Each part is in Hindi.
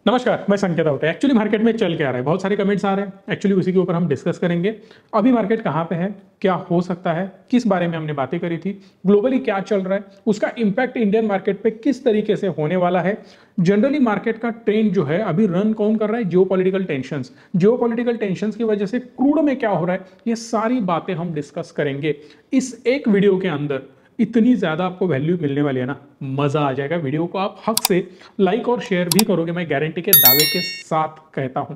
नमस्कार, मैं संकेत आउटे। एक्चुअली मार्केट में चल क्या रहा है, बहुत सारे कमेंट्स आ रहे हैं। एक्चुअली उसी के ऊपर हम डिस्कस करेंगे। अभी मार्केट कहाँ पे है, क्या हो सकता है, किस बारे में हमने बातें करी थी, ग्लोबली क्या चल रहा है, उसका इंपैक्ट इंडियन मार्केट पे किस तरीके से होने वाला है। जनरली मार्केट का ट्रेंड जो है अभी रन कौन कर रहा है, जियोपॉलिटिकल टेंशंस की वजह से क्रूड में क्या हो रहा है, ये सारी बातें हम डिस्कस करेंगे इस एक वीडियो के अंदर। इतनी ज्यादा आपको वैल्यू मिलने वाली है ना, मजा आ जाएगा। वीडियो को आप हक से लाइक और शेयर भी करोगे, मैं गारंटी के दावे के साथ कहता हूं।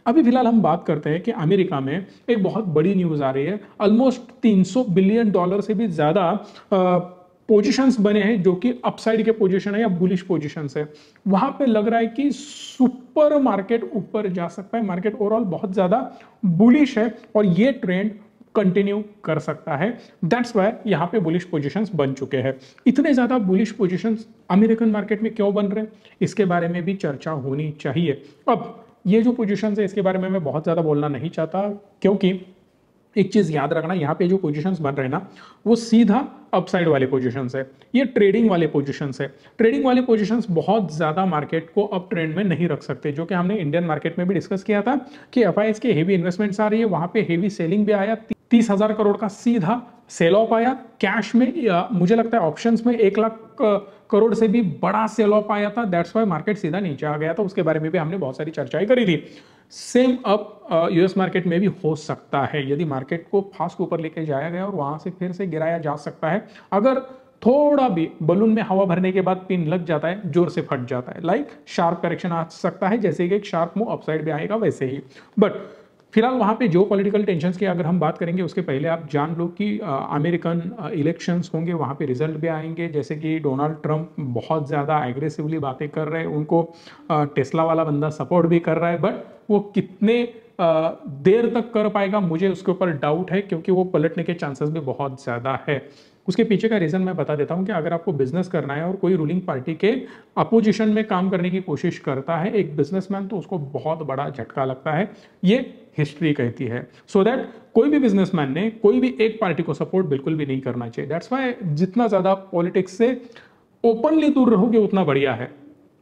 अभी फिलहाल हम बात करते हैं कि अमेरिका में एक बहुत बड़ी न्यूज आ रही है। ऑलमोस्ट $300 बिलियन से भी ज्यादा पोजीशंस बने हैं जो कि अपसाइड के पोजीशन है या बुलिश पोजीशंस है। वहां पे लग रहा है कि सुपर मार्केट ऊपर जा सकता है। मार्केट ओवरऑल बहुत ज्यादा बुलिश है और ये ट्रेंड कंटिन्यू कर सकता है। दैट्स वाई यहां पे बुलिश पोजीशंस बन चुके हैं। इतने ज्यादा बुलिश पोजीशंस अमेरिकन मार्केट में क्यों बन रहे हैं, इसके बारे में भी चर्चा होनी चाहिए। अब ये जो पोजीशंस है इसके बारे में मैं बहुत ज्यादा बोलना नहीं चाहता, क्योंकि एक चीज याद रखना, यहाँ पे जो पोजीशंस बन रहे हैं ना, वो सीधा अपसाइड वाले पोजीशंस है। ये ट्रेडिंग वाले पोजीशंस है। ट्रेडिंग वाले पोजीशंस बहुत ज्यादा मार्केट को अप ट्रेंड में नहीं रख सकते, जो कि हमने इंडियन मार्केट में भी डिस्कस किया था कि एफआईएस के हेवी इन्वेस्टमेंट्स आ रही है, वहां पे हेवी सेलिंग भी आया। 30,000 करोड़ का सीधा सेल ऑफ आया कैश में। मुझे लगता है ऑप्शंस में 1 लाख करोड़ से भी बड़ा सेल ऑफ आया था। दैट्स वाई मार्केट सीधा नीचे आ गया था। उसके बारे में भी हमने बहुत सारी चर्चाएं करी थी। सेम अब यूएस मार्केट में भी हो सकता है, यदि मार्केट को फास्ट ऊपर लेके जाया गया और वहां से फिर से गिराया जा सकता है। अगर थोड़ा भी बलून में हवा भरने के बाद पिन लग जाता है, जोर से फट जाता है। लाइक शार्प करेक्शन आ सकता है, जैसे कि एक शार्प मूव अपसाइड में आएगा वैसे ही। बट फिलहाल वहां पे जो पॉलिटिकल टेंशंस की अगर हम बात करेंगे, उसके पहले आप जान लो कि अमेरिकन इलेक्शंस होंगे, वहां पे रिजल्ट भी आएंगे। जैसे कि डोनाल्ड ट्रंप बहुत ज़्यादा एग्रेसिवली बातें कर रहे हैं, उनको टेस्ला वाला बंदा सपोर्ट भी कर रहा है। बट वो कितने देर तक कर पाएगा, मुझे उसके ऊपर डाउट है, क्योंकि वो पलटने के चांसेस भी बहुत ज़्यादा है। उसके पीछे का रीजन मैं बता देता हूं कि अगर आपको बिजनेस करना है और कोई रूलिंग पार्टी के अपोजिशन में काम करने की कोशिश करता है एक बिजनेसमैन, तो उसको बहुत बड़ा झटका लगता है। ये हिस्ट्री कहती है। सो दैट कोई भी बिजनेसमैन ने कोई भी एक पार्टी को सपोर्ट बिल्कुल भी नहीं करना चाहिए। दैट्स वाई जितना ज्यादा पॉलिटिक्स से ओपनली दूर रहोगे उतना बढ़िया है।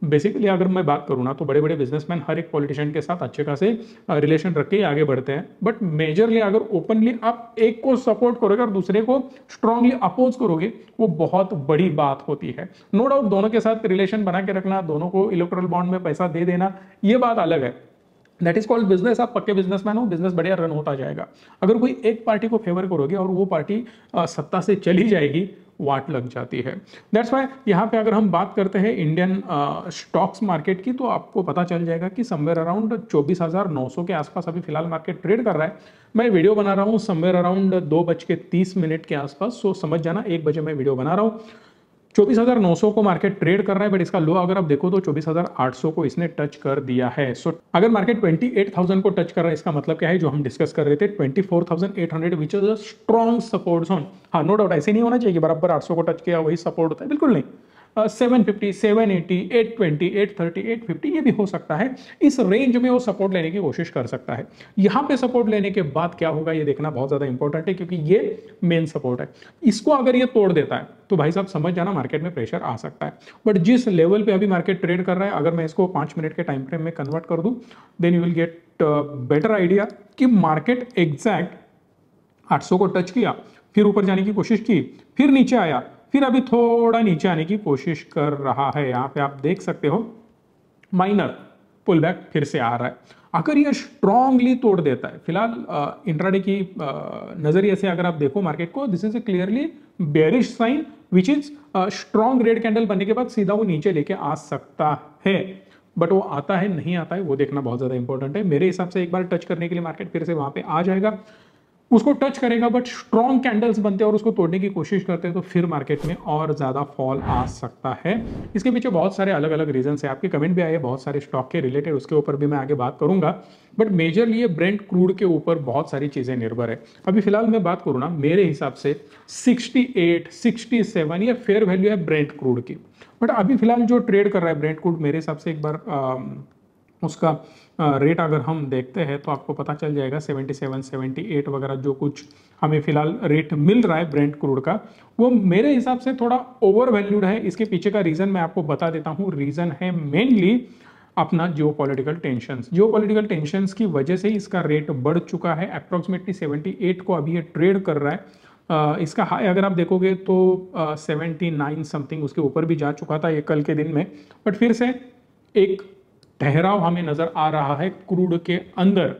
बेसिकली अगर मैं बात करूँ ना, तो बड़े बड़े बिजनेसमैन हर एक पॉलिटिशियन के साथ अच्छे खासे रिलेशन रख के ही आगे बढ़ते हैं। बट मेजरली अगर ओपनली आप एक को सपोर्ट करोगे और दूसरे को स्ट्रांगली अपोज करोगे, वो बहुत बड़ी बात होती है। नो डाउट दोनों के साथ रिलेशन बना के रखना, दोनों को इलेक्टोरल बॉन्ड में पैसा दे देना, ये बात अलग है। That is called business. आप पक्के बिजनेसमैन हो, बिजनेस बढ़िया रन होता जाएगा। अगर कोई एक पार्टी को फेवर करोगे और वो पार्टी सत्ता से चली जाएगी, वाट लग जाती है। दैट्स वाई यहाँ पे अगर हम बात करते हैं इंडियन स्टॉक्स मार्केट की, तो आपको पता चल जाएगा कि समवेयर अराउंड 24,900 के आसपास अभी फिलहाल मार्केट ट्रेड कर रहा है। मैं वीडियो बना रहा हूँ समवेयर अराउंड 2:30 के आसपास। सो समझ जाना 1 बजे मैं वीडियो बना रहा हूँ। 24,900 को मार्केट ट्रेड कर रहा है, बट इसका लो अगर आप देखो तो 24,800 को इसने टच कर दिया है। सो अगर मार्केट 28,000 को टच कर रहा है, इसका मतलब क्या है, जो हम डिस्कस कर रहे थे 24,800 which is a strong support zone. हाँ, नो डाउट ऐसे नहीं होना चाहिए कि बराबर 800 को टच किया वही सपोर्ट होता है, बिल्कुल नहीं। 750, 780, 820, 830, 850 ये भी हो सकता है। इस रेंज में वो सपोर्ट लेने की कोशिश कर सकता है। यहां पे सपोर्ट लेने के बाद क्या होगा ये देखना बहुत ज्यादा इंपॉर्टेंट है, क्योंकि ये मेन सपोर्ट है। इसको अगर ये तोड़ देता है तो भाई साहब समझ जाना मार्केट में प्रेशर आ सकता है। बट जिस लेवल पे अभी मार्केट ट्रेड कर रहा है, अगर मैं इसको 5 मिनट के टाइम फ्रेम में कन्वर्ट कर दूं, then you will get better idea कि मार्केट एग्जैक्ट 800 को टच किया, फिर ऊपर जाने की कोशिश की, फिर नीचे आया, फिर अभी थोड़ा नीचे आने की कोशिश कर रहा है। यहां पे आप देख सकते हो माइनर पुल बैक फिर से आ रहा है। अगर ये स्ट्रांगली तोड़ देता है, फिलहाल इंट्राडे की नजरिए से अगर आप देखो मार्केट को, this is a clearly bearish sign which is strong red candle बनने के बाद सीधा वो नीचे लेके आ सकता है। बट वो आता है नहीं आता है वो देखना बहुत ज्यादा इंपॉर्टेंट है। मेरे हिसाब से एक बार टच करने के लिए मार्केट फिर से वहां पे आ जाएगा, उसको टच करेगा, बट स्ट्रॉन्ग कैंडल्स बनते हैं और उसको तोड़ने की कोशिश करते हैं, तो फिर मार्केट में और ज्यादा फॉल आ सकता है। इसके पीछे बहुत सारे अलग अलग रीजन है। आपके कमेंट भी आए बहुत सारे स्टॉक के रिलेटेड, उसके ऊपर भी मैं आगे बात करूंगा। बट मेजरली ये ब्रेंट क्रूड के ऊपर बहुत सारी चीजें निर्भर है। अभी फिलहाल मैं बात करूँ ना, मेरे हिसाब से 68, 67 ये फेयर वैल्यू है ब्रेंट क्रूड की। बट अभी फिलहाल जो ट्रेड कर रहा है ब्रेंट क्रूड, मेरे हिसाब से एक बार उसका रेट अगर हम देखते हैं तो आपको पता चल जाएगा 77, 78 वगैरह जो कुछ हमें फिलहाल रेट मिल रहा है ब्रेंट क्रूड का, वो मेरे हिसाब से थोड़ा ओवर वैल्यूड है। इसके पीछे का रीजन मैं आपको बता देता हूँ। रीजन है मेनली अपना जियोपॉलिटिकल टेंशंस की वजह से इसका रेट बढ़ चुका है। अप्रॉक्सीमेटली 78 को अभी ये ट्रेड कर रहा है। इसका हाई अगर आप देखोगे तो 79 समथिंग उसके ऊपर भी जा चुका था ये कल के दिन में, बट फिर से एक ठहराव हमें नजर आ रहा है क्रूड के अंदर।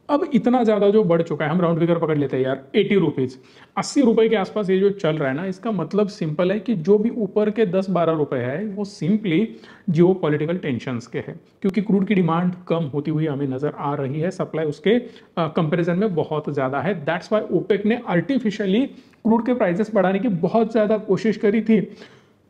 अब इतना ज्यादा जो बढ़ चुका है, हम राउंड फिगर पकड़ लेते हैं यार, 80 रुपीज, 80 रुपए के आसपास ये जो चल रहा है ना, इसका मतलब सिंपल है कि जो भी ऊपर के 10-12 रुपए है वो सिंपली जियो पॉलिटिकल टेंशंस के हैं, क्योंकि क्रूड की डिमांड कम होती हुई हमें नजर आ रही है, सप्लाई उसके कंपेरिजन में बहुत ज्यादा है। दैट्स वाई ओपेक ने आर्टिफिशियली क्रूड के प्राइसेस बढ़ाने की बहुत ज्यादा कोशिश करी थी।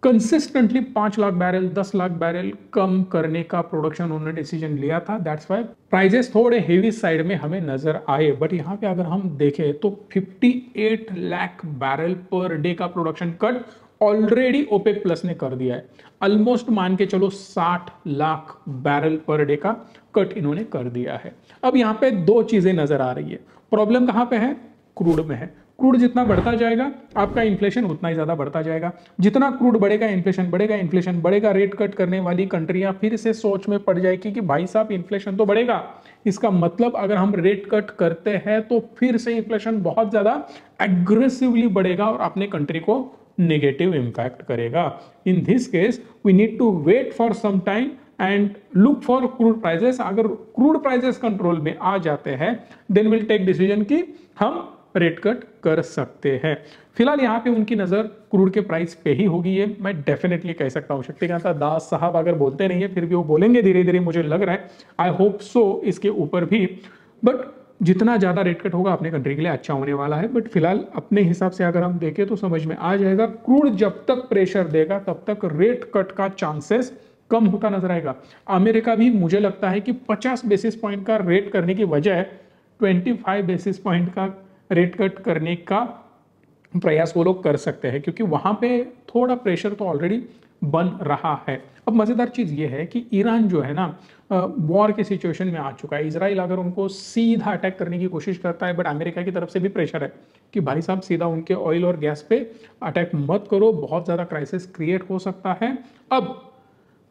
Consistently 5 lakh barrel 10 lakh barrel कम करने का प्रोडक्शन उन्होंने डिसीजन लिया था। दैट्स वाई प्राइजेस थोड़े हेवी साइड में हमें नजर आए। बट यहाँ पे अगर हम देखें तो 58 लाख बैरल पर डे का production cut already OPEC plus ने कर दिया है। ऑलमोस्ट मान के चलो 60 लाख बैरल पर डे का कट इन्होंने कर दिया है। अब यहाँ पे दो चीजें नजर आ रही है। प्रॉब्लम कहाँ पे है? क्रूड में है। क्रूड जितना बढ़ता जाएगा आपका इन्फ्लेशन उतना ही ज्यादा बढ़ता जाएगा। जितना क्रूड बढ़ेगा इन्फ्लेशन बढ़ेगा, इन्फ्लेशन बढ़ेगा, रेट कट करने वाली कंट्रियां फिर से सोच में पड़ जाएगी कि भाई साहब इन्फ्लेशन तो बढ़ेगा, इसका मतलब अगर हम रेट कट करते हैं तो फिर से इन्फ्लेशन बहुत ज्यादा एग्रेसिवली बढ़ेगा और अपने कंट्री को नेगेटिव इंपैक्ट करेगा। In this case we need to wait for some time and look for crude prices. अगर क्रूड प्राइसेस कंट्रोल में आ जाते हैं देन विल टेक डिसीजन कि हम रेट कट कर सकते हैं। फिलहाल यहाँ पे उनकी नजर क्रूड के प्राइस पे ही होगी, ये मैं डेफिनेटली कह सकता हूँ। शक्तिकांत दास साहब अगर बोलते नहीं है फिर भी वो बोलेंगे धीरे धीरे, मुझे लग रहा है, आई होप सो इसके ऊपर भी। बट जितना ज्यादा रेट कट होगा अपने कंट्री के लिए अच्छा होने वाला है। बट फिलहाल अपने हिसाब से अगर हम देखें तो समझ में आ जाएगा, क्रूड जब तक प्रेशर देगा तब तक रेट कट का चांसेस कम होता नजर आएगा। अमेरिका भी मुझे लगता है कि 50 बेसिस पॉइंट का रेट करने की बजाय 25 बेसिस पॉइंट का रेट कट करने का प्रयास वो लोग कर सकते हैं, क्योंकि वहां पे थोड़ा प्रेशर तो ऑलरेडी बन रहा है। अब मजेदार चीज ये है कि ईरान जो है ना वॉर के सिचुएशन में आ चुका है। इजराइल अगर उनको सीधा अटैक करने की कोशिश करता है, बट अमेरिका की तरफ से भी प्रेशर है कि भाई साहब सीधा उनके ऑयल और गैस पे अटैक मत करो, बहुत ज्यादा क्राइसिस क्रिएट हो सकता है। अब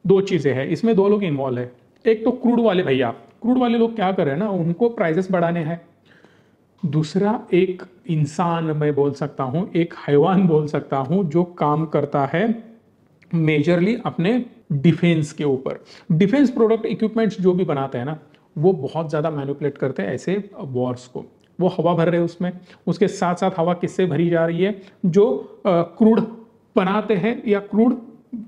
दो चीजें हैं इसमें, दो लोग इन्वॉल्व है। एक तो क्रूड वाले भैया, क्रूड वाले लोग क्या कर रहे हैं ना, उनको प्राइसेस बढ़ाने हैं। दूसरा एक इंसान मैं बोल सकता हूं, एक हैवान बोल सकता हूं, जो काम करता है मेजरली अपने डिफेंस के ऊपर। डिफेंस प्रोडक्ट इक्विपमेंट्स जो भी बनाते हैं ना, वो बहुत ज़्यादा मैनिपुलेट करते हैं ऐसे वॉर्स को। वो हवा भर रहे हैं उसमें, उसके साथ साथ हवा किससे भरी जा रही है? जो क्रूड बनाते हैं या क्रूड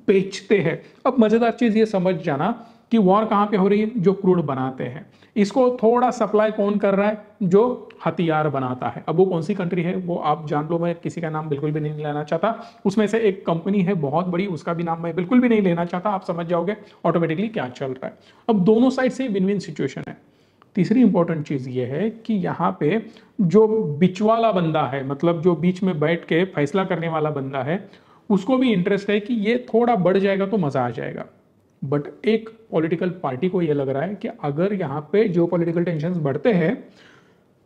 बेचते हैं। अब मज़ेदार चीज़ ये समझ जाना कि वॉर कहाँ पे हो रही है? जो क्रूड बनाते हैं। इसको थोड़ा सप्लाई कौन कर रहा है? जो हथियार बनाता है। अब वो कौन सी कंट्री है वो आप जान लो, मैं किसी का नाम बिल्कुल भी नहीं लेना चाहता। उसमें से एक कंपनी है बहुत बड़ी, उसका भी नाम मैं बिल्कुल भी नहीं लेना चाहता। आप समझ जाओगे ऑटोमेटिकली क्या चल रहा है। अब दोनों साइड से विन विन सिचुएशन है। तीसरी इंपॉर्टेंट चीज ये है कि यहाँ पे जो बीच वाला बंदा है, मतलब जो बीच में बैठ के फैसला करने वाला बंदा है, उसको भी इंटरेस्ट है कि ये थोड़ा बढ़ जाएगा तो मजा आ जाएगा। बट एक पॉलिटिकल पार्टी को यह लग रहा है कि अगर यहाँ पे जो पॉलिटिकल टेंशन बढ़ते हैं,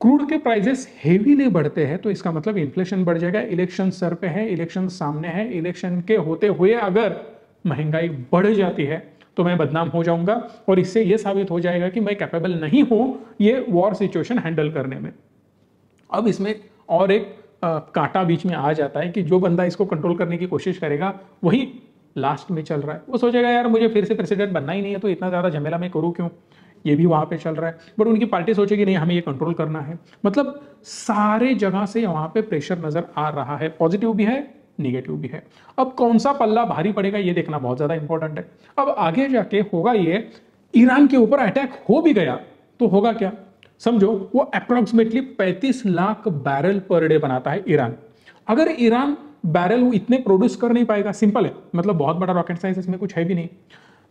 क्रूड के प्राइसेस हेवीली बढ़ते हैं, तो इसका मतलब इन्फ्लेशन बढ़ जाएगा। इलेक्शन सर पे है, इलेक्शन सामने है, इलेक्शन के होते हुए अगर महंगाई बढ़ जाती है तो मैं बदनाम हो जाऊंगा और इससे यह साबित हो जाएगा कि मैं कैपेबल नहीं हूं ये वॉर सिचुएशन हैंडल करने में। अब इसमें और एक कांटा बीच में आ जाता है कि जो बंदा इसको कंट्रोल करने की कोशिश करेगा वही लास्ट में चल रहा है। वो सोचेगा यार मुझे फिर से प्रेसिडेंट बनना ही नहीं है, तो इतना ज्यादा झमेला मैं करूँ क्यों? ये भी वहां पे चल रहा है। बट उनकी पार्टी सोचेगी नहीं, हमें ये कंट्रोल करना है। मतलब सारे जगह से वहां पे प्रेशर नजर आ रहा है, पॉजिटिव भी है निगेटिव भी है। अब कौन सा पल्ला भारी पड़ेगा ये देखना बहुत ज्यादा इंपॉर्टेंट है। अब आगे जाके होगा ये, ईरान के ऊपर अटैक हो भी गया तो होगा क्या? समझो, वो approximately 35 lakh barrel per day बनाता है ईरान। अगर ईरान बैरल वो इतने प्रोड्यूस कर नहीं पाएगा, सिंपल है, मतलब बहुत बड़ा रॉकेट साइंस इसमें कुछ है भी नहीं।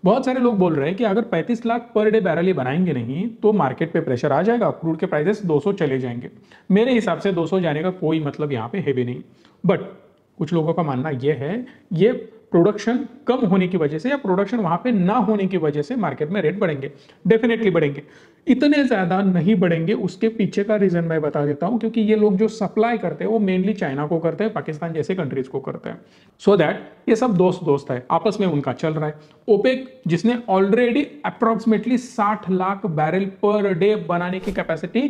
बहुत सारे लोग बोल रहे हैं कि अगर 35 लाख पर डे बैरल ही बनाएंगे नहीं तो मार्केट पे प्रेशर आ जाएगा, क्रूड के प्राइसेस 200 चले जाएंगे। मेरे हिसाब से 200 जाने का कोई मतलब यहाँ पे है भी नहीं। बट कुछ लोगों का मानना यह है ये प्रोडक्शन कम होने की वजह से या प्रोडक्शन वहां पे ना होने की वजह से मार्केट में रेट बढ़ेंगे, डेफिनेटली बढ़ेंगे। इतने ज्यादा नहीं बढ़ेंगे, उसके पीछे का रीजन मैं बता देता हूं, क्योंकि ये लोग जो सप्लाई करते हैं वो मेनली चाइना को करते हैं, पाकिस्तान जैसे कंट्रीज को करते हैं। सो दैट ये सब दोस्त दोस्त है, आपस में उनका चल रहा है। ओपेक जिसने already approximately 60 lakh barrel per day बनाने की कैपेसिटी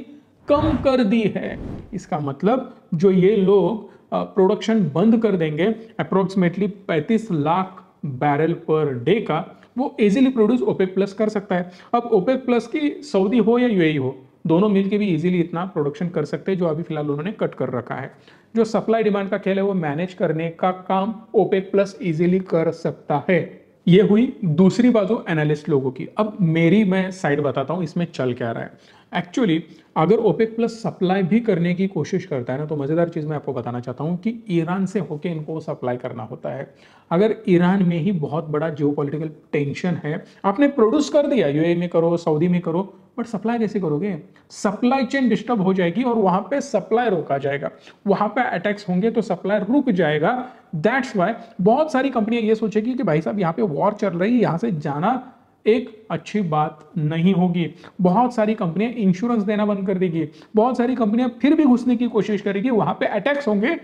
कम कर दी है, इसका मतलब जो ये लोग प्रोडक्शन बंद कर देंगे approximately 35 lakh barrel per day का, वो इजीली प्रोड्यूस ओपेक प्लस कर सकता है। अब ओपेक प्लस की सऊदी हो या यूएई हो, दोनों मिलकर भी इजीली इतना प्रोडक्शन कर सकते हैं जो अभी फिलहाल उन्होंने कट कर रखा है। जो सप्लाई डिमांड का खेल है वो मैनेज करने का काम ओपेक प्लस इजीली कर सकता है। ये हुई दूसरी बाजू एनालिस्ट लोगों की। अब मेरी मैं साइड बताता हूं इसमें चल क्या रहा है। एक्चुअली अगर ओपेक प्लस सप्लाई भी करने की कोशिश करता है ना, तो मजेदार चीज मैं आपको बताना चाहता हूं कि ईरान से होके इनको सप्लाई करना होता है। अगर ईरान में ही बहुत बड़ा जियोपॉलिटिकल टेंशन है, आपने प्रोड्यूस कर दिया, यूएई में करो, सऊदी में करो, बट सप्लाई कैसे करोगे? सप्लाई चेन डिस्टर्ब हो जाएगी और वहां पे सप्लाई रोका जाएगा, वहां पे अटैक्स होंगे तो सप्लाई रुक जाएगा। दैट्स वाई बहुत सारी कंपनियां ये सोचेगी कि भाई साहब यहाँ पे वॉर चल रही है, यहां से जाना एक अच्छी बात नहीं होगी। बहुत सारी कंपनियां इंश्योरेंस देना बंद कर देगी, बहुत सारी कंपनियां फिर भी घुसने की कोशिश करेगी, वहां पे अटैक्स होंगे,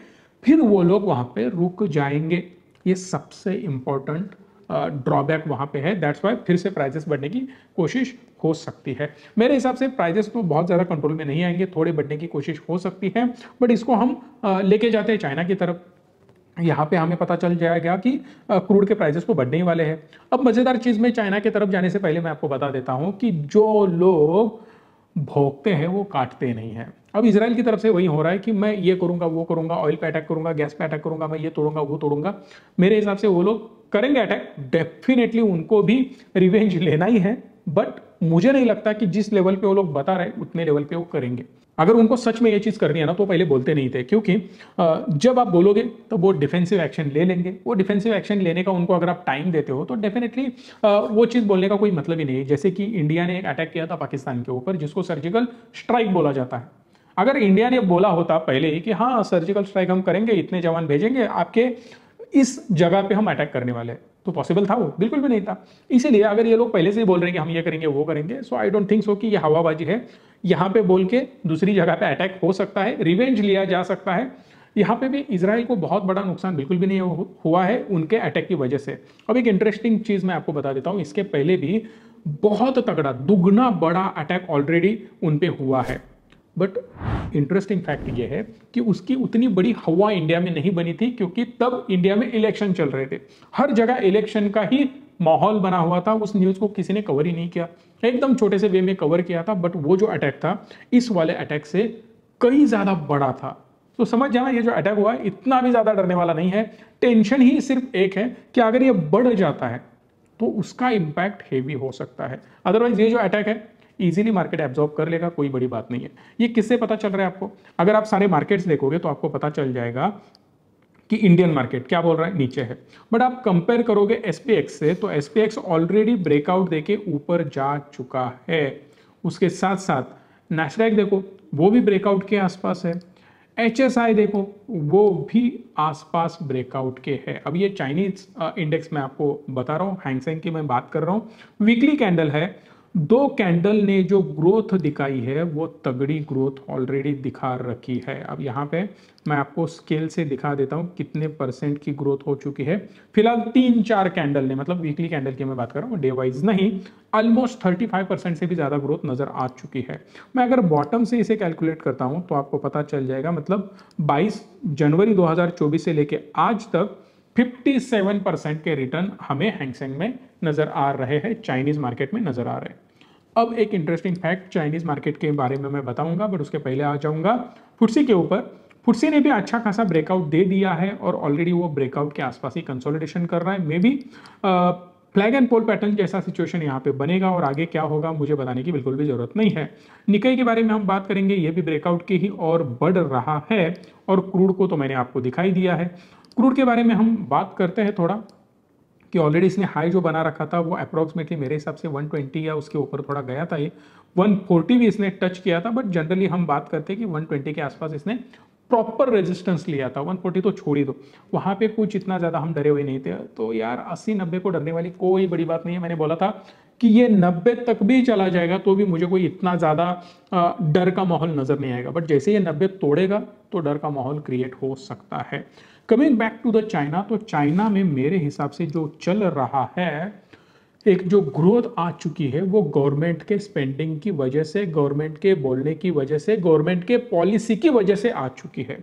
फिर वो लोग वहां पे रुक जाएंगे। ये सबसे इंपॉर्टेंट ड्रॉबैक वहां पे है। दैट्स वाई फिर से प्राइसेस बढ़ने की कोशिश हो सकती है। मेरे हिसाब से प्राइसेस तो बहुत ज़्यादा कंट्रोल में नहीं आएंगे, थोड़े बढ़ने की कोशिश हो सकती है, बट इसको हम लेके जाते हैं चाइना की तरफ। यहाँ पे हमें पता चल जाएगा कि क्रूड के प्राइसेस तो बढ़ने ही वाले हैं। अब मज़ेदार चीज़ में चाइना की तरफ जाने से पहले मैं आपको बता देता हूँ कि जो लोग भोगते हैं वो काटते नहीं हैं। अब इजराइल की तरफ से वही हो रहा है कि मैं ये करूंगा, वो करूंगा, ऑयल पे अटैक करूंगा, गैस पे अटैक करूंगा, मैं ये तोड़ूंगा, वो तोड़ूंगा। मेरे हिसाब से वो लोग करेंगे अटैक, डेफिनेटली उनको भी रिवेंज लेना ही है, बट मुझे नहीं लगता कि जिस लेवल पे वो लोग बता रहे उतने लेवल पे वो करेंगे। अगर उनको सच में ये चीज करनी है ना, तो पहले बोलते नहीं थे, क्योंकि जब आप बोलोगे तो वो डिफेंसिव एक्शन ले लेंगे। वो डिफेंसिव एक्शन लेने का उनको अगर आप टाइम देते हो तो डेफिनेटली वो चीज बोलने का कोई मतलब ही नहीं है। जैसे कि इंडिया ने एक अटैक किया था पाकिस्तान के ऊपर, जिसको सर्जिकल स्ट्राइक बोला जाता है। अगर इंडिया ने बोला होता पहले ही कि हाँ सर्जिकल स्ट्राइक हम करेंगे, इतने जवान भेजेंगे, आपके इस जगह पे हम अटैक करने वाले हैं, तो पॉसिबल था? वो बिल्कुल भी नहीं था। इसीलिए अगर ये लोग पहले से ही बोल रहे हैं कि हम ये करेंगे, वो करेंगे, सो आई डोंट थिंक सो कि ये हवाबाजी है। यहाँ पे बोल के दूसरी जगह पे अटैक हो सकता है, रिवेंज लिया जा सकता है। यहाँ पे भी इजराइल को बहुत बड़ा नुकसान बिल्कुल भी नहीं हुआ है उनके अटैक की वजह से। अब एक इंटरेस्टिंग चीज मैं आपको बता देता हूँ, इसके पहले भी बहुत तगड़ा दुगना बड़ा अटैक ऑलरेडी उन पे हुआ है। बट इंटरेस्टिंग फैक्ट ये है कि उसकी उतनी बड़ी हवा इंडिया में नहीं बनी थी, क्योंकि तब इंडिया में इलेक्शन चल रहे थे, हर जगह इलेक्शन का ही माहौल बना हुआ था। उस न्यूज को किसी ने कवर ही नहीं किया, एकदम छोटे से वे में कवर किया था। बट वो जो अटैक था इस वाले अटैक से कई ज्यादा बड़ा था। तो समझ जाना, ये जो अटैक हुआ है इतना भी ज्यादा डरने वाला नहीं है। टेंशन ही सिर्फ एक है कि अगर ये बढ़ जाता है तो उसका इंपैक्ट हेवी हो सकता है। अदरवाइज ये जो अटैक है इजीली मार्केट एब्जॉर्ब कर लेगा, कोई बड़ी बात नहीं है। ये किससे पता चल रहा है आपको? अगर आप सारे मार्केट्स देखोगे तो आपको पता चल जाएगा कि इंडियन मार्केट क्या बोल रहा है, नीचे है। बट आप कंपेयर करोगे एसपीएक्स से, तो एसपीएक्स ऑलरेडी ब्रेकआउट देके ऊपर जा चुका है। उसके साथ साथ नैस्डैक देखो, वो भी ब्रेकआउट के आसपास है। एचएसआई देखो, वो भी आसपास ब्रेकआउट के है। अब ये चाइनीज इंडेक्स मैं आपको बता रहा हूँ, हैंगसेंग की मैं बात कर रहा हूँ। वीकली कैंडल है, दो कैंडल ने जो ग्रोथ दिखाई है वो तगड़ी ग्रोथ ऑलरेडी दिखा रखी है। अब यहाँ पे मैं आपको स्केल से दिखा देता हूँ कितने परसेंट की ग्रोथ हो चुकी है। फिलहाल 3-4 कैंडल ने, मतलब वीकली कैंडल की मैं बात कर रहा हूँ, डे वाइज नहीं, ऑलमोस्ट 35% से भी ज़्यादा ग्रोथ नज़र आ चुकी है। मैं अगर बॉटम से इसे कैलकुलेट करता हूँ तो आपको पता चल जाएगा, मतलब 22 जनवरी 2024 से लेके आज तक 57% के रिटर्न हमें हैंगसेंग में नजर आ रहे हैं, चाइनीज मार्केट में नजर आ रहे हैं। अब एक इंटरेस्टिंग फैक्ट चाइनीज मार्केट के बारे में मैं बताऊंगा, बट उसके पहले आ जाऊंगा फुटसी के ऊपर। फुटसी ने भी अच्छा खासा ब्रेकआउट दे दिया है और ऑलरेडी वो ब्रेकआउट के आसपास ही कंसोलिडेशन कर रहा है। Maybe flag and pole pattern जैसा सिचुएशन यहाँ पे बनेगा, और आगे क्या होगा मुझे बताने की बिल्कुल भी जरूरत नहीं है। निकाई के बारे में हम बात करेंगे, ये भी ब्रेकआउट की ही और बढ़ रहा है। और क्रूड को तो मैंने आपको दिखाई दिया है। क्रूड के बारे में हम बात करते हैं थोड़ा, कि ऑलरेडी इसने हाई जो बना रखा था वो अप्रॉक्सीमेटली मेरे हिसाब से 120 या उसके ऊपर थोड़ा गया था। ये 140 भी इसने टच किया था, बट जनरली हम बात करते हैं कि 120 के आसपास इसने प्रॉपर रेजिस्टेंस लिया था। 140 तो छोड़ ही दो, वहां पे कुछ इतना ज्यादा हम डरे हुए नहीं थे। तो यार 80-90 को डरने वाली कोई बड़ी बात नहीं है। मैंने बोला था कि ये 90 तक भी चला जाएगा तो भी मुझे कोई इतना ज्यादा डर का माहौल नजर नहीं आएगा, बट जैसे ये 90 तोड़ेगा तो डर का माहौल क्रिएट हो सकता है। Coming back to the China, तो चाइना में मेरे हिसाब से जो चल रहा है, एक जो ग्रोथ आ चुकी है वो गवर्नमेंट के स्पेंडिंग की वजह से, गवर्नमेंट के बोलने की वजह से, गवर्नमेंट के पॉलिसी की वजह से आ चुकी है।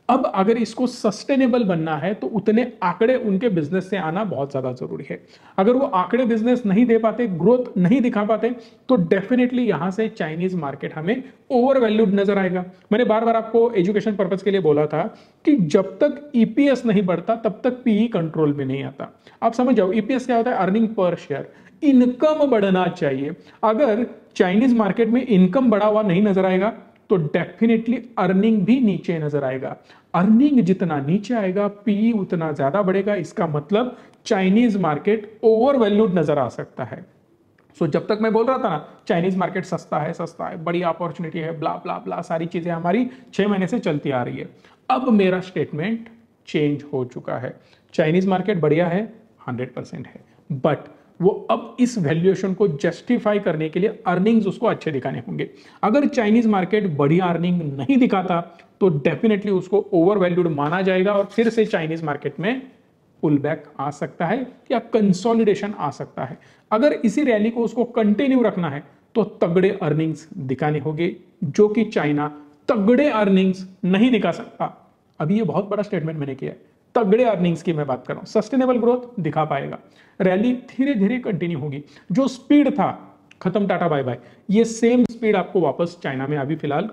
अब अगर इसको सस्टेनेबल बनना है तो उतने आंकड़े उनके बिजनेस से आना बहुत ज्यादा जरूरी है। अगर वो आंकड़े बिजनेस नहीं दे पाते, ग्रोथ नहीं दिखा पाते, तो डेफिनेटली यहां से चाइनीज मार्केट हमें ओवर वैल्यूड नजर आएगा। मैंने बार बार आपको एजुकेशन पर्पज के लिए बोला था कि जब तक ईपीएस नहीं बढ़ता तब तक पीई कंट्रोल में नहीं आता। आप समझ जाओ, ईपीएस क्या होता है? Earning per share. इनकम बढ़ना चाहिए। अगर चाइनीज मार्केट में इनकम बढ़ा हुआ नहीं नजर आएगा तो डेफिनेटली अर्निंग भी नीचे नजर आएगा। अर्निंग जितना नीचे आएगा पीई उतना ज्यादा बढ़ेगा। इसका मतलब चाइनीज मार्केट ओवर वैल्यूड नजर आ सकता है। सो जब तक मैं बोल रहा था ना चाइनीज मार्केट सस्ता है, बड़ी अपॉर्चुनिटी है, ब्ला ब्ला ब्ला, सारी चीजें हमारी 6 महीने से चलती आ रही है। अब मेरा स्टेटमेंट चेंज हो चुका है। चाइनीज मार्केट बढ़िया है, 100% है, बट वो अब इस वैल्यूएशन को जस्टिफाई करने के लिए अर्निंग्स उसको अच्छे दिखाने होंगे। अगर चाइनीज मार्केट बढ़िया अर्निंग नहीं दिखाता तो डेफिनेटली उसको ओवर वैल्यूड माना जाएगा और फिर से चाइनीज मार्केट में पुल बैक आ सकता है या कंसोलिडेशन आ सकता है। अगर इसी रैली को उसको कंटिन्यू रखना है तो तगड़े अर्निंग्स दिखाने होंगे, जो कि चाइना तगड़े अर्निंग्स नहीं दिखा सकता। अभी ये बहुत बड़ा स्टेटमेंट मैंने किया है, तगड़े अर्निंग्स की मैं बात कर रहा हूं। सस्टेनेबल ग्रोथ दिखा पाएगा, रैली धीरे धीरे कंटिन्यू होगी। जो स्पीड था खत्म, टाटा बाय बाय, ये सेम स्पीड आपको वापस चाइना में अभी फिलहाल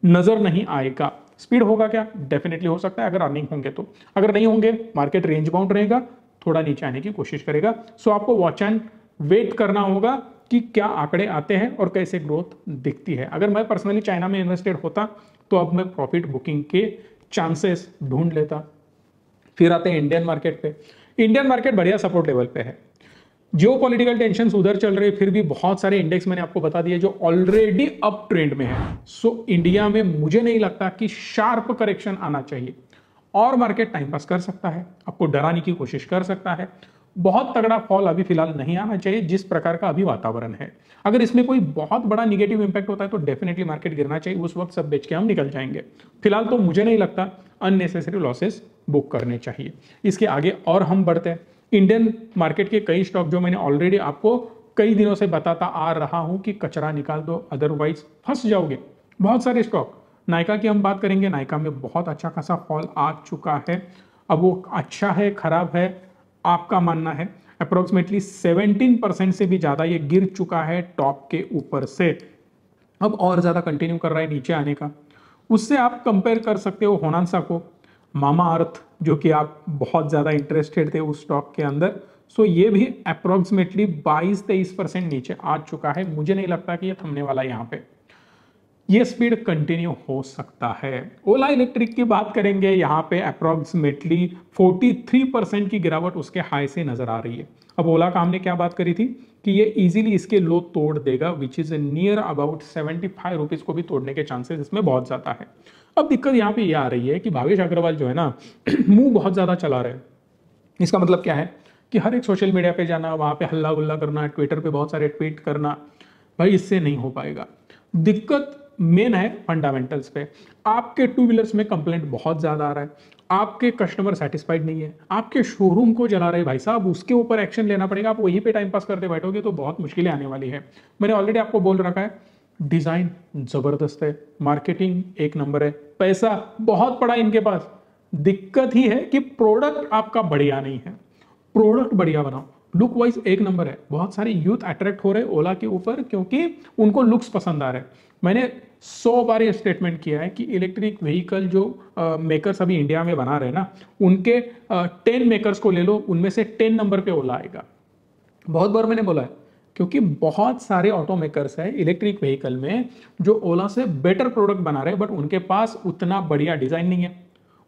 नजर नहीं आएगा। स्पीड होगा क्या? डेफिनेटली हो सकता है अगर अर्निंग होंगे तो। अगर नहीं होंगे मार्केट रेंज बाउंड रहेगा, थोड़ा नीचे आने की कोशिश करेगा। सो आपको वॉच एंड वेट करना होगा कि क्या आंकड़े आते हैं और कैसे ग्रोथ दिखती है। अगर मैं पर्सनली चाइना में इन्वेस्टेड होता तो अब मैं प्रॉफिट बुकिंग के चांसेस ढूंढ लेता। फिर आते हैं इंडियन मार्केट पे। इंडियन मार्केट बढ़िया सपोर्ट लेवल पे है। जियो पॉलिटिकल टेंशन उधर चल रहे, फिर भी बहुत सारे इंडेक्स मैंने आपको बता दिए जो ऑलरेडी अप ट्रेंड में है। सो इंडिया में मुझे नहीं लगता कि शार्प करेक्शन आना चाहिए और मार्केट टाइम पास कर सकता है, आपको डराने की कोशिश कर सकता है। बहुत तगड़ा फॉल अभी फिलहाल नहीं आना चाहिए जिस प्रकार का अभी वातावरण है। अगर इसमें कोई बहुत बड़ा निगेटिव इंपैक्ट होता है तो डेफिनेटली मार्केट गिरना चाहिए, उस वक्त सब बेच के हम निकल जाएंगे। फिलहाल तो मुझे नहीं लगता अननेसेसरी लॉसेस बुक करने चाहिए। इसके आगे और हम बढ़ते हैं। इंडियन मार्केट के कई स्टॉक जो मैंने ऑलरेडी आपको कई दिनों से बताता आ रहा हूं कि कचरा निकाल दो, अदरवाइज फंस जाओगे। बहुत सारे स्टॉक, नायका की हम बात करेंगे। नायका में बहुत अच्छा खासा फॉल आ चुका है। अब वो अच्छा है खराब है आपका मानना है। अप्रोक्सीमेटली 17% से भी ज्यादा ये गिर चुका है टॉप के ऊपर से। अब और ज्यादा कंटिन्यू कर रहा है नीचे आने का। उससे आप कंपेयर कर सकते हो होनांसा को, मामा अर्थ, जो कि आप बहुत ज्यादा इंटरेस्टेड थे उस स्टॉक के अंदर। सो ये भी अप्रोक्सीमेटली 22-23% नीचे आ चुका है। मुझे नहीं लगता कि ये थमने वाला है यहाँ पे, ये स्पीड कंटिन्यू हो सकता है। ओला इलेक्ट्रिक की बात करेंगे, यहाँ पे अप्रोक्सीमेटली 43% की गिरावट उसके हाई से नजर आ रही है। अब ओला का हमने क्या बात करी थी कि ये इजीली इसके लो तोड़ देगा, which is near about 75 rupees को भी तोड़ने के चांसेस इसमें बहुत ज्यादा है। अब दिक्कत यहाँ पे ये आ रही है कि भावेश अग्रवाल जो है ना मुंह बहुत ज्यादा चला रहे हैं। इसका मतलब क्या है कि हर एक सोशल मीडिया पे जाना, वहां पे हल्ला गुल्ला करना, ट्विटर पे बहुत सारे ट्वीट करना, भाई इससे नहीं हो पाएगा। दिक्कत मेन है फंडामेंटल्स पे। आपके टू व्हीलर्स में कंप्लेंट बहुत ज्यादा आ रहा है, आपके कस्टमर सेटिस्फाइड नहीं है, आपके शोरूम को जला रहे भाई साहब, उसके ऊपर एक्शन लेना पड़ेगा। आप वहीं पे टाइम पास करते बैठोगे तो बहुत मुश्किलें आने वाली है। मैंने ऑलरेडी आपको बोल रखा है, डिजाइन जबरदस्त है, मार्केटिंग एक नंबर है, पैसा बहुत पड़ा इनके पास। दिक्कत ही है कि प्रोडक्ट आपका बढ़िया नहीं है। प्रोडक्ट बढ़िया बनाओ, लुक वाइज एक नंबर है। बहुत सारे यूथ अट्रैक्ट हो रहे हैं ओला के ऊपर क्योंकि उनको लुक्स पसंद आ रहे हैं। मैंने 100 बार ये स्टेटमेंट किया है कि इलेक्ट्रिक व्हीकल जो मेकर्स अभी इंडिया में बना रहे हैं ना, उनके 10 मेकर्स को ले लो, उनमें से 10 नंबर पे ओला आएगा। बहुत बार मैंने बोला है क्योंकि बहुत सारे ऑटो मेकर्स हैं इलेक्ट्रिक व्हीकल में जो ओला से बेटर प्रोडक्ट बना रहे हैं, बट उनके पास उतना बढ़िया डिजाइन नहीं है,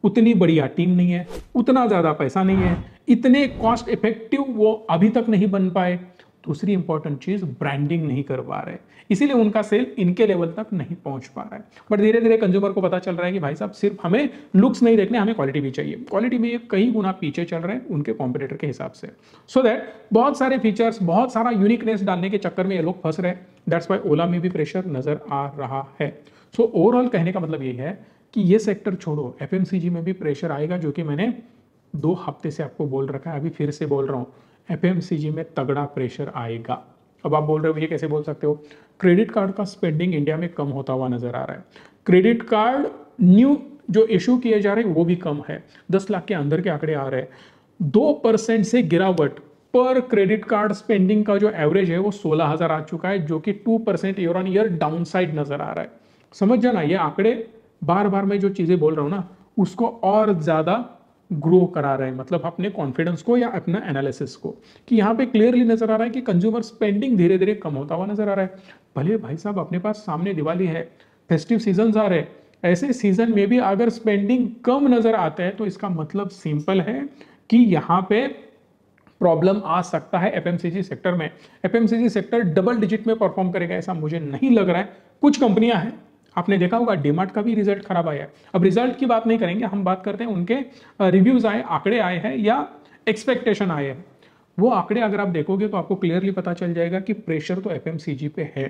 उतनी बढ़िया टीम नहीं है, उतना ज्यादा पैसा नहीं है, इतने कॉस्ट इफेक्टिव वो अभी तक नहीं बन पाए। दूसरी इंपॉर्टेंट चीज ब्रांडिंग नहीं कर पा रहे, इसीलिए उनका सेल इनके लेवल तक नहीं पहुंच पा रहा है। बट धीरे धीरे कंज्यूमर को पता चल रहा है कि भाई साहब सिर्फ हमें लुक्स नहीं देखने, हमें क्वालिटी भी चाहिए। क्वालिटी में ये कई गुना पीछे चल रहे हैं उनके कॉम्पिटिटर के हिसाब से। सो दैट बहुत सारे फीचर्स, बहुत सारा यूनिकनेस डालने के चक्कर में ये लोग फंस रहे हैं। दैट्स वाई ओला में भी प्रेशर नजर आ रहा है। सो ओवरऑल कहने का मतलब ये है कि ये सेक्टर छोड़ो, एफएमसीजी में भी प्रेशर आएगा, जो कि मैंने 2 हफ्ते से आपको बोल रखा है, अभी फिर से बोल रहा हूँ, एफएमसीजी में तगड़ा प्रेशर आएगा। अब आप बोल रहे हो ये कैसे बोल सकते हो? क्रेडिट कार्ड का स्पेंडिंग इंडिया में कम होता हुआ नजर आ रहा है। क्रेडिट कार्ड न्यू जो इशू किए जा रहे हैं वो भी कम है, 10 लाख के अंदर के आंकड़े आ रहे हैं। 2% से गिरावट पर क्रेडिट कार्ड स्पेंडिंग का जो एवरेज है वो 16,000 आ चुका है, जो कि 2% year on year down side नजर आ रहा है। समझ जाना, ये आंकड़े बार बार मैं जो चीजें बोल रहा हूं ना उसको और ज्यादा ग्रो करा रहे हैं, मतलब अपने कॉन्फिडेंस को या अपना एनालिसिस को, कि यहाँ पे क्लियरली नजर आ रहा है कि कंज्यूमर स्पेंडिंग धीरे धीरे कम होता हुआ नजर आ रहा है। भले भाई साहब अपने पास सामने दिवाली है, फेस्टिव सीजन आ रहे हैं, ऐसे सीजन में भी अगर स्पेंडिंग कम नजर आता है तो इसका मतलब सिंपल है कि यहाँ पे प्रॉब्लम आ सकता है एफएमसीजी सेक्टर में। एफएमसीजी सेक्टर डबल डिजिट में परफॉर्म करेगा ऐसा मुझे नहीं लग रहा है। कुछ कंपनियां हैं, आपने देखा होगा डीमार्ट का भी रिजल्ट खराब आया है। अब रिजल्ट की बात नहीं करेंगे, हम बात करते हैं उनके रिव्यूज आए, आंकड़े आए हैं या एक्सपेक्टेशन आए हैं। वो आंकड़े अगर आप देखोगे तो आपको क्लियरली पता चल जाएगा कि प्रेशर तो एफएमसीजी पे है।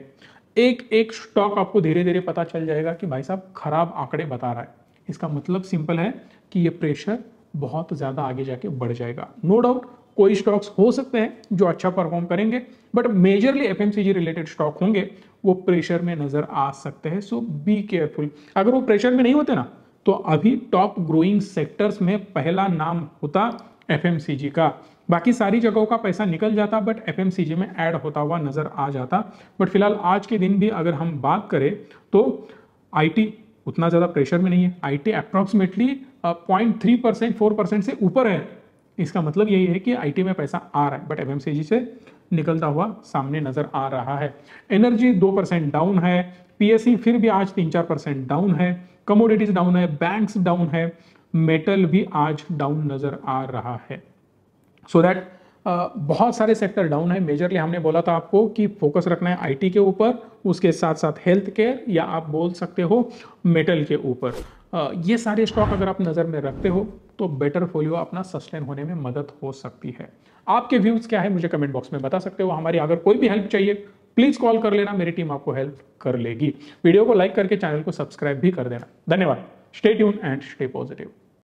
एक एक स्टॉक आपको धीरे धीरे पता चल जाएगा कि भाई साहब खराब आंकड़े बता रहा है। इसका मतलब सिंपल है कि ये प्रेशर बहुत ज्यादा आगे जाके बढ़ जाएगा। नो डाउट कोई स्टॉक्स हो सकते हैं जो अच्छा परफॉर्म करेंगे, but majorly FMCG related stock होंगे वो प्रेशर में नजर आ सकते हैं। सो बी केयरफुल। अगर वो प्रेशर में नहीं होते ना तो अभी टॉप ग्रोइंग सेक्टर्स में पहला नाम होता एफएमसीजी का। बाकी सारी जगहों का पैसा निकल जाता बट एफएमसीजी में ऐड होता हुआ नजर आ जाता। बट फिलहाल आज के दिन भी अगर हम बात करें तो आईटी उतना ज्यादा प्रेशर में नहीं है। आईटी अप्रोक्सीमेटली 0.3% 4% से ऊपर है। इसका मतलब यही है कि आईटी में पैसा आ रहा है बट एफएमसीजी से निकलता हुआ सामने नजर आ रहा है। एनर्जी 2% डाउन है, पीएसई फिर भी आज 3-4% डाउन है, कमोडिटीज डाउन है, बैंक्स डाउन है, मेटल भी आज डाउन नजर आ रहा है। सो दैट बहुत सारे सेक्टर डाउन है। मेजरली हमने बोला था आपको कि फोकस रखना है आईटी के ऊपर, उसके साथ साथ हेल्थ केयर या आप बोल सकते हो मेटल के ऊपर। ये सारे स्टॉक अगर आप नज़र में रखते हो तो बेटर फोलियो अपना सस्टेन होने में मदद हो सकती है। आपके व्यूज़ क्या है मुझे कमेंट बॉक्स में बता सकते हो। हमारी अगर कोई भी हेल्प चाहिए प्लीज़ कॉल कर लेना, मेरी टीम आपको हेल्प कर लेगी। वीडियो को लाइक करके चैनल को सब्सक्राइब भी कर देना। धन्यवाद। Stay tune and stay positive.